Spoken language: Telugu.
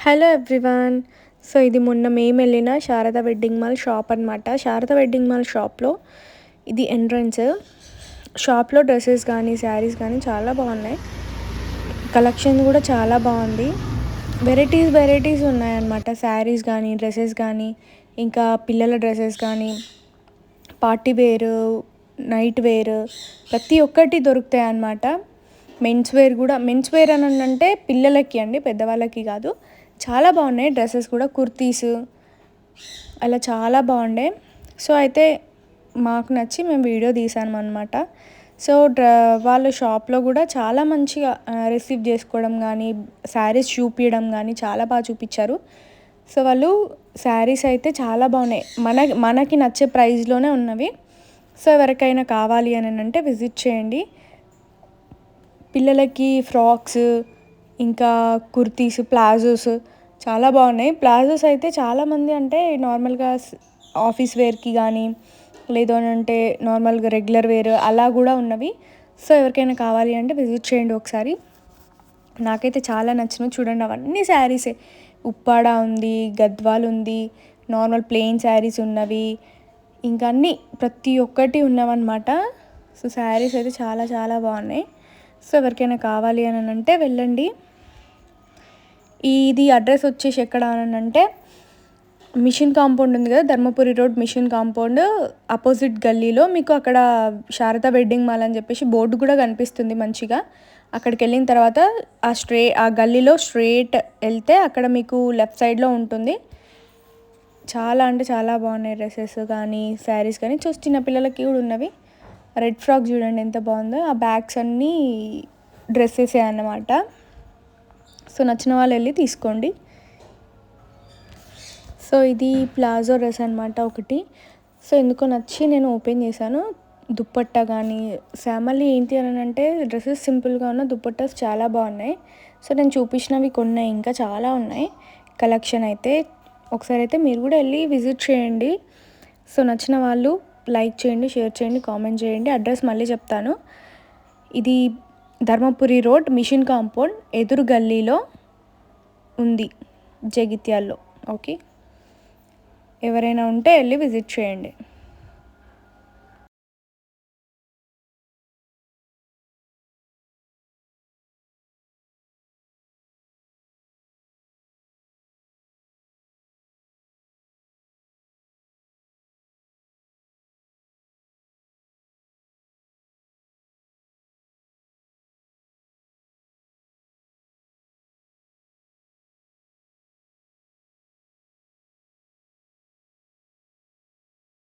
Hello everyone. సో ఇది మొన్న మేము వెళ్ళిన శారద వెడ్డింగ్ మాల్ షాప్ అనమాట. శారద వెడ్డింగ్ మాల్ షాప్లో ఇది ఎంట్రన్స్. షాప్లో డ్రెస్సెస్ కానీ శారీస్ కానీ చాలా బాగున్నాయి. కలెక్షన్ కూడా చాలా బాగుంది. వెరైటీస్ ఉన్నాయన్నమాట. శారీస్ కానీ డ్రెస్సెస్ కానీ ఇంకా పిల్లల డ్రెస్సెస్ కానీ పార్టీ వేర్, నైట్ వేర్ ప్రతి ఒక్కటి దొరుకుతాయి అన్నమాట. మెన్స్ వేర్ అని అంటే పిల్లలకి అండి, పెద్దవాళ్ళకి కాదు. చాలా బాగున్నాయి డ్రెస్సెస్ కూడా. కుర్తీస్ అలా చాలా బాగుండే. సో అయితే మాకు నచ్చి మేము వీడియో తీసాము అనమాట. సో వాళ్ళ షాప్లో కూడా చాలా మంచిగా రిసీవ్ చేసుకోవడం కానీ శారీస్ చూపించడం కానీ చాలా బాగా చూపించారు. సో వాళ్ళు శారీస్ అయితే చాలా బాగున్నాయి, మనకి నచ్చే ప్రైస్లోనే ఉన్నవి. సో ఎవరికైనా కావాలి అని అంటే విజిట్ చేయండి. పిల్లలకి ఫ్రాక్స్ ఇంకా కుర్తీస్, ప్లాజోస్ చాలా బాగున్నాయి. ప్లాజోస్ అయితే చాలామంది అంటే నార్మల్గా ఆఫీస్ వేర్కి కానీ లేదు అని అంటే నార్మల్గా రెగ్యులర్ వేర్ అలా కూడా ఉన్నవి. సో ఎవరికైనా కావాలి అంటే విజిట్ చేయండి ఒకసారి. నాకైతే చాలా నచ్చినాయి. చూడండి అవన్నీ శారీసే. ఉప్పాడ ఉంది, గద్వాల్ ఉంది, నార్మల్ ప్లెయిన్ శారీస్ ఉన్నవి, ఇంకా అన్నీ ప్రతి ఒక్కటి ఉన్నవన్నమాట. సో శారీస్ అయితే చాలా చాలా బాగున్నాయి. సో ఎవరికైనా కావాలి అని అంటే వెళ్ళండి. ఇది అడ్రస్ వచ్చేసి ఎక్కడ అని అంటే మిషన్ కాంపౌండ్ ఉంది కదా, Dharmapuri road machine compound opposite గల్లీలో మీకు అక్కడ శారద వెడ్డింగ్ మాల్ అని చెప్పేసి బోర్డు కూడా కనిపిస్తుంది మంచిగా. అక్కడికి వెళ్ళిన తర్వాత ఆ గల్లీలో స్ట్రేట్ వెళ్తే అక్కడ మీకు లెఫ్ట్ సైడ్లో ఉంటుంది. చాలా అంటే చాలా బాగున్నాయి డ్రెస్సెస్ కానీ శారీస్ కానీ. చిన్నపిల్లలకి కూడా ఉన్నవి. రెడ్ ఫ్రాక్ చూడండి ఎంత బాగుందో. ఆ బ్యాగ్స్ అన్నీ డ్రెస్సెసే అన్నమాట. సో నచ్చిన వాళ్ళు వెళ్ళి తీసుకోండి. సో ఇది ప్లాజో డ్రెస్ అనమాట ఒకటి. సో ఎందుకో నచ్చి నేను ఓపెన్ చేశాను. దుప్పట్టా కానీ మళ్ళీ ఏంటి అని అంటే డ్రెస్సెస్ సింపుల్గా ఉన్న దుప్పట్టాస్ చాలా బాగున్నాయి. సో నేను చూపించినవి కొన్ని ఇంకా చాలా ఉన్నాయి కలెక్షన్ అయితే. ఒకసారి అయితే మీరు కూడా వెళ్ళి విజిట్ చేయండి. సో నచ్చిన వాళ్ళు లైక్ చేయండి, షేర్ చేయండి, కామెంట్ చేయండి. అడ్రస్ మళ్ళీ చెప్తాను. ఇది ధర్మపురి రోడ్ మిషన్ కాంపౌండ్ ఎదురు గల్లీలో ఉంది, జగిత్యాల్లో. ఓకే, ఎవరైనా ఉంటే వెళ్ళి విజిట్ చేయండి.